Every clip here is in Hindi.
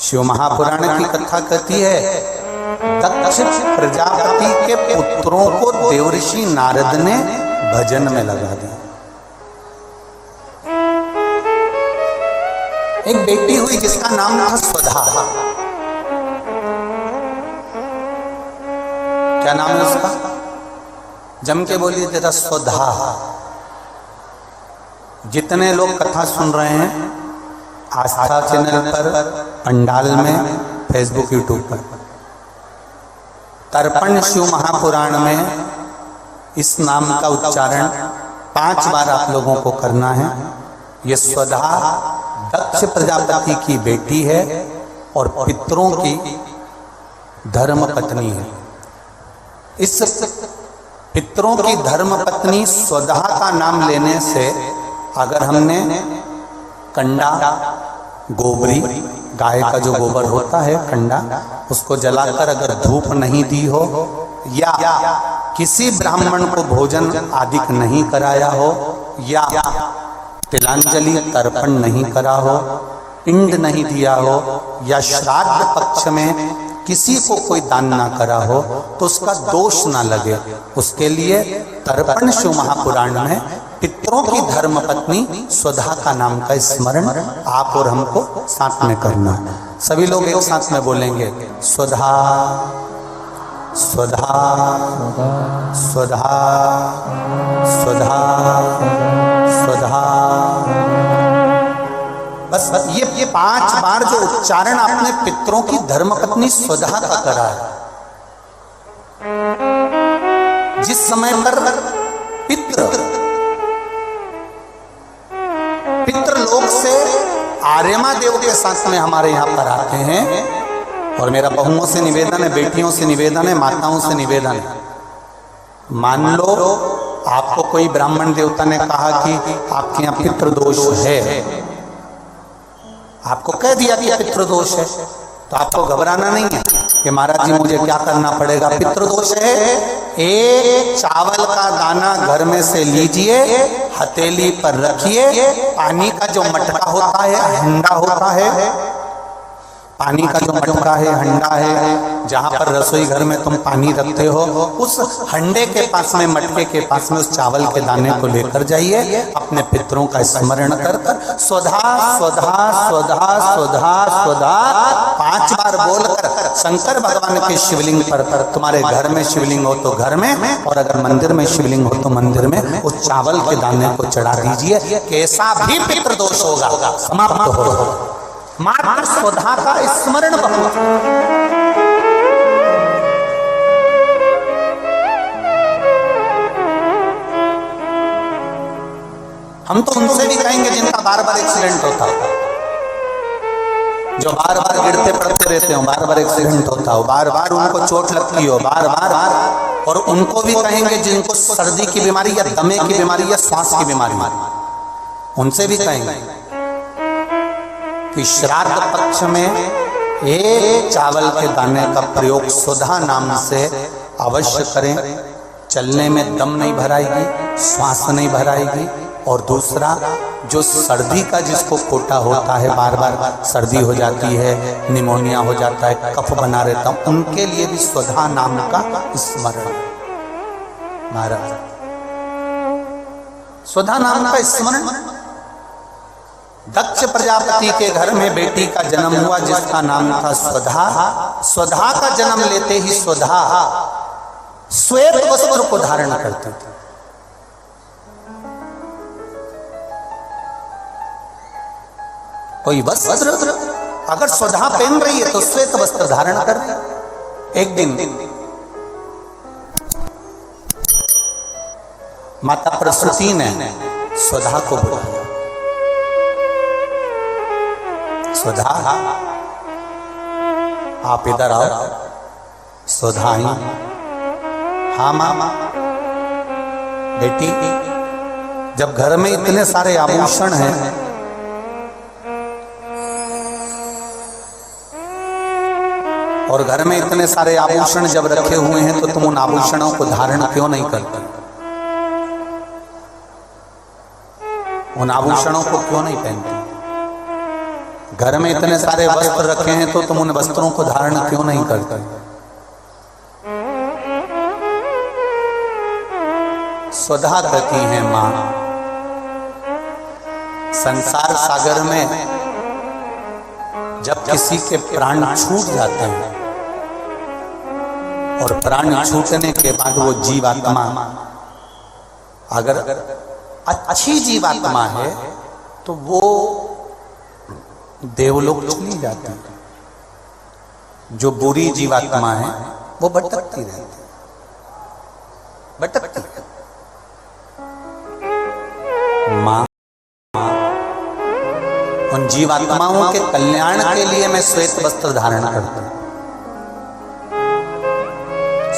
शिव महापुराण की कथा कहती है, दक्ष प्रजापति के पुत्रों को देवर्षि नारद ने भजन में लगा दिया। एक बेटी हुई जिसका नाम था स्वधा। क्या नाम है उसका? जम के बोलिए जरा, स्वधा। जितने लोग कथा सुन रहे हैं आस्था चैनल पर, पंडाल में, फेसबुक, यूट्यूब पर, तर्पण शिव महापुराण में इस नाम का उच्चारण 5 बार आप लोगों को करना है। ये स्वधा दक्ष प्रजापति की बेटी है और पितरों की धर्म पत्नी है। इस पितरों की धर्म पत्नी स्वधा का नाम लेने से अगर हमने कंडा, गोबरी, गाय का जो गोबर होता है कंडा, उसको जलाकर अगर धूप नहीं दी हो या किसी ब्राह्मण को भोजन आदि नहीं कराया हो या तिलांजलि तर्पण नहीं करा हो, पिंड नहीं दिया हो या श्राद्ध पक्ष में किसी को कोई दान ना करा हो तो उसका दोष ना लगे, उसके लिए तर्पण शिव महापुराण में पितरों की धर्म पत्नी स्वधा का नाम का स्मरण आप और हमको साथ में करना। सभी लोग एक साथ में बोलेंगे, स्वधा स्वधा स्वधा स्वधा स्वधा। बस ये 5 बार जो उच्चारण आपने पितरों की धर्मपत्नी स्वधा का करा है, जिस समय पर पितृ लोक से आर्यमा देव के साथ में हमारे यहाँ पर आते हैं। और मेरा बहुओं से निवेदन है, बेटियों से निवेदन है, माताओं से निवेदन है, मान लो आपको कोई ब्राह्मण देवता ने कहा कि आपके यहाँ पितृदोष है, आपको कह दिया कि पितृदोष है, तो आपको घबराना नहीं है कि महाराज जी मुझे क्या करना पड़ेगा। पितृदोष है, एक चावल का दाना घर में से लीजिए, हथेली पर रखिए, पानी का जो मटका होता है, हंडा होता है, पानी का जो मटका है, हंडा है, जहां पर रसोई घर में तुम पानी रखते हो, उस हंडे के पास में, मटके के पास में उस चावल के दाने को लेकर जाइए, अपने पितरों का स्मरण कर कर स्वधा स्वधा स्वधा स्वधा स्वधा 5 बार बोलकर शंकर भगवान के शिवलिंग पर, तुम्हारे घर में शिवलिंग हो तो घर में, और अगर मंदिर में शिवलिंग हो तो मंदिर में, उस चावल के दाने को चढ़ा दीजिए। कैसा भी पितृदोष होगा समाप्त हो। मात्र स्वधा का स्मरण बहुत। हम तो उनसे भी कहेंगे जिनका बार बार एक्सीडेंट होता हो, जो बार बार गिरते पड़ते रहते हो, बार बार एक्सीडेंट होता हो, बार बार उनको चोट लगती हो, बार बार। और उनको भी कहेंगे जिनको सर्दी की बीमारी या दमे की बीमारी या श्वास की बीमारी, उनसे भी कहेंगे कि श्राद्ध पक्ष में एक चावल के दाने का प्रयोग स्वधा नाम से अवश्य करें। चलने में दम नहीं भराएगी, श्वास नहीं भराएगी। और दूसरा, जो सर्दी का जिसको कोटा होता है, बार बार सर्दी हो जाती है, निमोनिया हो जाता है, कफ बना रहता हूं, उनके लिए भी स्वधा नाम का स्मरण। महाराज स्वधा नाम का स्मरण। दक्ष प्रजापति के घर में बेटी का जन्म हुआ जिसका नाम था स्वधा। स्वधा का जन्म लेते ही स्वधा श्वेत वस्त्र को धारण करते थे। कोई वस्त्र अगर स्वधा पहन रही है तो श्वेत वस्त्र धारण कर रही है। एक दिन माता प्रसूति ने स्वधा को बुलाया। स्वधा, आप इधर आओ। स्वधा आई। हाँ मामा। बेटी, जब घर में इतने सारे आभूषण हैं, और घर में इतने सारे आभूषण जब रखे हुए हैं, तो तुम उन आभूषणों को धारण क्यों नहीं करते? उन आभूषणों को क्यों नहीं पहनते? घर में इतने सारे वस्त्र रखे हैं तो तुम उन वस्त्रों को धारण क्यों नहीं करते? स्वधा करती है मां। संसार सागर में जब किसी के प्राण छूट जाते हैं और प्राण छूटने के बाद वो जीवात्मा अगर अच्छी जीवात्मा है तो वो देवलोक चली जाती है। जो बुरी जीवात्मा है वो भटकती रहती है, भटकती है। मां उन जीवात्माओं के कल्याण के लिए मैं श्वेत वस्त्र धारण करता हूं।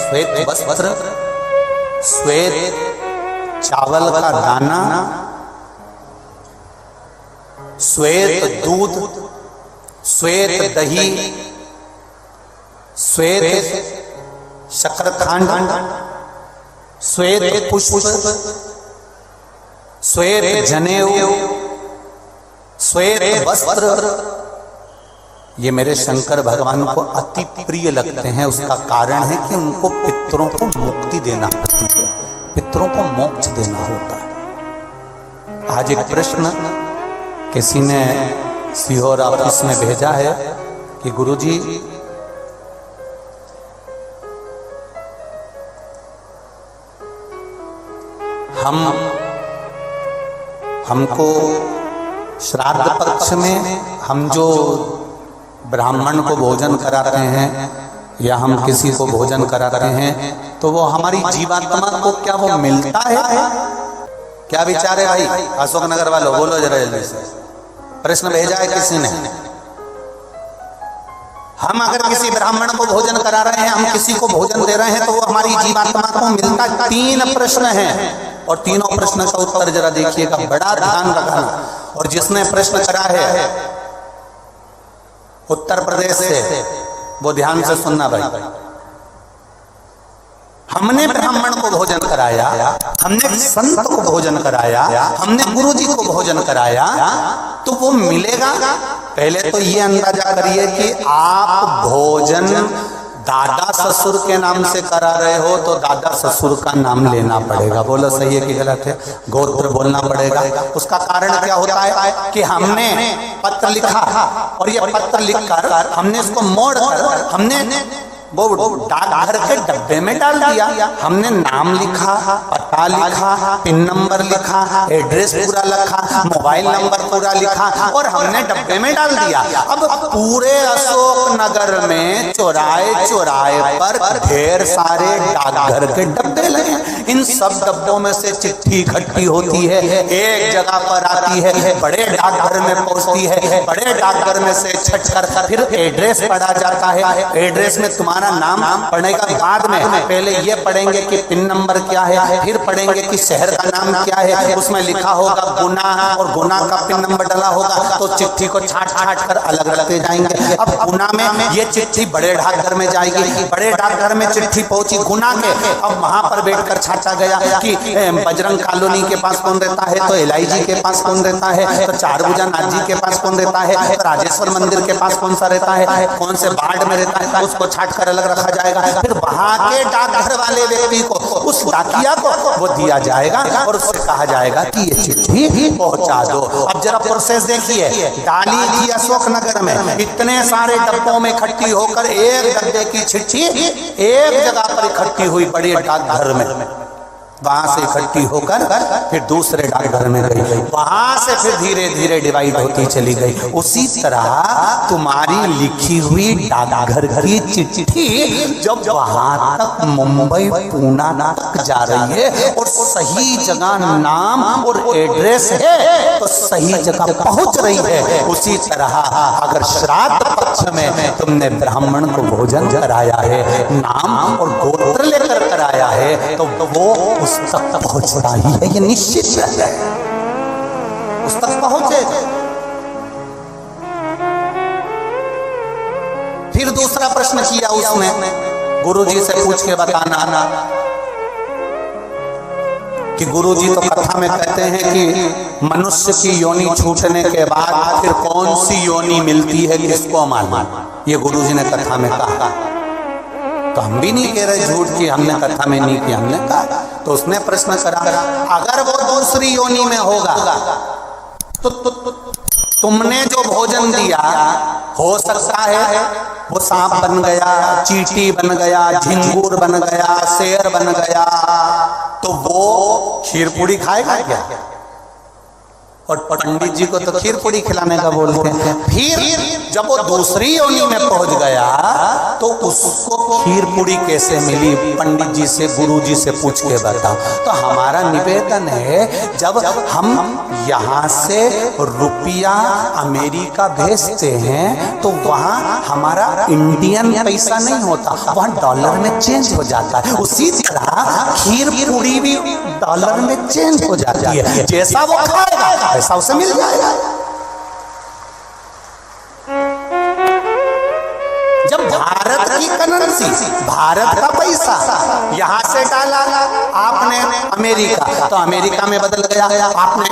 श्वेत वस्त्र, श्वेत चावल का दाना, श्वेत दूध, श्वेत दही, श्वेत शकरखंड, श्वेत पुष्प, श्वेत जनेऊ, श्वेत वस्त्र, ये मेरे शंकर भगवान को अति प्रिय लगते हैं। उसका कारण है कि उनको पितरों को मुक्ति देना होती है, पितरों को मोक्ष देना होता है। आज एक प्रश्न किसी ने सीहोर ऑफिस में भेजा है कि गुरुजी हमको श्राद्ध पक्ष में हम जो ब्राह्मण को भोजन कराते हैं या हम किसी को भोजन कराते हैं तो वो हमारी जीवात्मा को क्या वो मिलता है? क्या विचार है भाई? अशोक नगर वालों बोलो जरा जल्दी से। प्रश्न भेजा है किसी ने। हम अगर किसी ब्राह्मण को भोजन करा रहे हैं, हम किसी को भोजन दे रहे हैं तो वो हमारी जीवात्मा को मिलता है? 3 प्रश्न हैं और तीनों प्रश्न का उत्तर जरा देखिएगा, बड़ा ध्यान रखना। और जिसने प्रश्न करा है उत्तर प्रदेश से वो ध्यान से सुनना भाई। हमने ब्राह्मण को भोजन कराया, हमने संत को भोजन कराया, हमने गुरुजी को भोजन कराया, तो वो मिलेगा? पहले तो ये अंदाजा करिए कि आप भोजन दादा ससुर के नाम से करा रहे हो तो दादा ससुर का नाम लेना पड़ेगा। बोलो सही है कि गलत है? गोत्र बोलना पड़ेगा। उसका कारण क्या होता है कि हमने पत्र लिखा और ये पत्र लिखकर हमने इसको मोड़ कर हमने वो डाकघर के डब्बे में डाल दिया। हमने नाम लिखा, पता लिखा, पिन नंबर लिखा, एड्रेस पूरा लिखा, मोबाइल नंबर पूरा लिखा और हमने डब्बे में डाल दिया। अब पूरे अशोक नगर में चौराहे चौराहे पर ढेर सारे डाकघर के डब्बे लगे। इन सब डब्बों में से चिट्ठी इकट्ठी होती है, एक जगह पर आती है, बड़े डाकघर में पहुंचती है, बड़े डाकघर में से छट कर फिर एड्रेस पढ़ा जाता है। एड्रेस में तुम्हारा नाम पढ़ने का बाद में पहले ये पढ़ेंगे कि पिन नंबर क्या है, फिर पढ़ेंगे कि शहर का नाम क्या है, उसमें लिखा होगा गुना और गुना का पिन नंबर डाला होगा तो चिट्ठी को छाट छाट कर अलग रखते जाएंगे। अब गुना में ये चिट्ठी बड़े डाकघर में जाएगी, बड़े डाकघर में चिट्ठी पहुंची गुना के। अब वहां पर बैठकर छाटा गया कि बजरंग कॉलोनी के पास कौन रहता है, तो एलआईजी के पास कौन रहता है, तो चारभुजा नाथ जी के पास कौन रहता है, तो राजेश्वर मंदिर के पास कौन सा रहता है, कौन से वार्ड में रहता है, उसको छाट कर अलग रखा जाएगा। फिर वहां के डाकघर वाले व्यक्ति को, उस डाकिया को वो दिया जाएगा और उससे कहा जाएगा कि ये चिट्ठी पहुंचा दो। अब जरा प्रोसेस देखिए, डाली थी अशोक नगर में, इतने सारे डब्बों में इकट्ठी होकर एक डब्बे की चिट्ठी एक जगह पर इकट्ठी हुई बड़े डाकघर में। वहां से इकट्ठी होकर फिर दूसरे डाकघर में गई, वहां से फिर धीरे धीरे डिवाइड होती चली गई। उसी तरह तुम्हारी लिखी हुई डाकघर की चिट्ठी जब वहां तक मुंबई पूना तक जा रही है और सही जगह नाम और एड्रेस है तो सही जगह पहुंच रही है। उसी तरह अगर श्राद्ध पक्ष में तुमने ब्राह्मण को भोजन कराया है, नाम और गोत्र लेकर कराया है, तो वो उस तक पहुंचना ही है, ये निश्चित है, उस तक पहुंचेगा। फिर दूसरा प्रश्न किया उसने, गुरुजी से पूछ के बताना कि गुरुजी तो कथा में कहते हैं कि मनुष्य की योनि छूटने के बाद फिर कौन सी योनि मिलती है किसको मालूम, ये गुरुजी ने कथा में कहा। तो हम भी नहीं कह रहे झूठ की हमने कथा में नहीं किया, हमने कहा। तो उसने प्रश्न करा, अगर वो दूसरी योनि में होगा तो तुमने जो भोजन दिया हो सकता है वो सांप बन गया, चींटी बन गया, झिंगुर बन गया, शेर बन गया, तो वो खीर पूड़ी खाएगा क्या? और पंडित जी को तो खीर पूड़ी खिलाने का बोलते हैं। फिर जब वो दूसरी योनि में पहुंच गया तो उसको खीर पूड़ी कैसे मिली? पंडित जी से, गुरु जी से पूछ के बताओ। तो हमारा निवेदन है, जब हम यहाँ से रुपया अमेरिका भेजते हैं तो वहाँ हमारा इंडियन पैसा नहीं होता, वहाँ डॉलर में चेंज हो जाता है। उसी तरह खीर पूड़ी भी डॉलर में चेंज हो जाती है, जैसा वो खाएगा पैसा उसे मिल जाएगा। जब भारत की करेंसी, भारत का पैसा यहां से डाला आपने अमेरिका, तो अमेरिका में बदल गया, आपने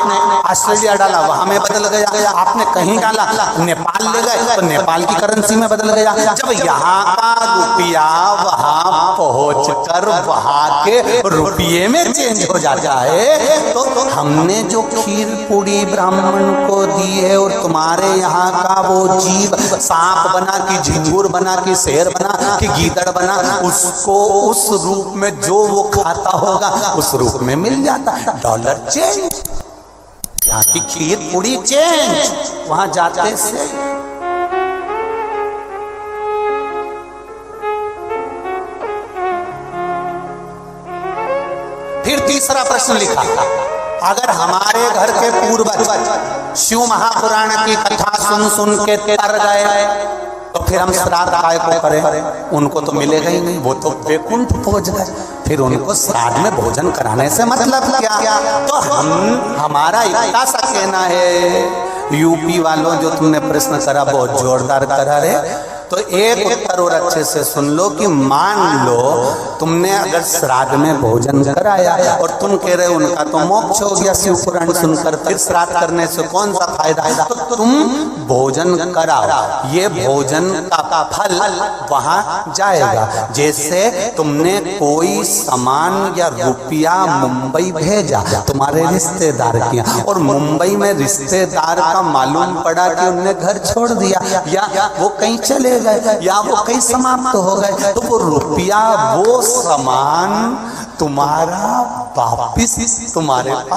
ऑस्ट्रेलिया डाला वहां में बदल गया, आपने कहीं डाला नेपाल ले गए तो नेपाल की करेंसी में बदल गया। जब यहाँ का रुपया वहां पहुंचकर वहां के रुपये में चेंज हो जाता है, तो हमने जो खीर पूड़ी ब्राह्मण को दी है और तुम्हारे यहाँ का वो जीव सांप बना कि झिंगुर बना कि शेर बना कि गीदड़ बना, उसको उस रूप में जो वो खाता होगा उस रूप में मिल जाता है। डॉलर चेंज, यहाँ की खीर पूड़ी चेंज, वहां जाते से। फिर तीसरा प्रश्न लिखा, अगर हमारे घर के पूर्वज शिव महापुराण की कथा सुन सुन के तर गए तो फिर हम श्राद्ध काय को करें? उनको तो मिलेगा ही नहीं, वो तो वैकुंठ पहुंच गए, फिर उनको श्राद्ध में भोजन कराने से मतलब क्या? तो हमारा इतना सा कहना है, यूपी वालों जो तुमने प्रश्न करा बहुत जोरदार करा रे, तो एक उत्तर और अच्छे से सुन लो कि मान लो तुमने अगर श्राद्ध में भोजन कराया और तुम कह रहे हो उनका तो मोक्ष हो गया शिव पुराण सुनकर, फिर श्राद्ध करने से कौन सा फायदा है? तो तुम भोजन कराओ, ये भोजन का फल वहां जाएगा। जैसे तुमने कोई सामान या रुपया मुंबई भेजा तुम्हारे रिश्तेदार किया और मुंबई में रिश्तेदार का मालूम पड़ा कि उनने घर छोड़ दिया या वो कहीं चले गए या वो कहीं समाप्त हो गए, तो वो रुपया वो सामान तुम्हारा वापिस तुम्हारे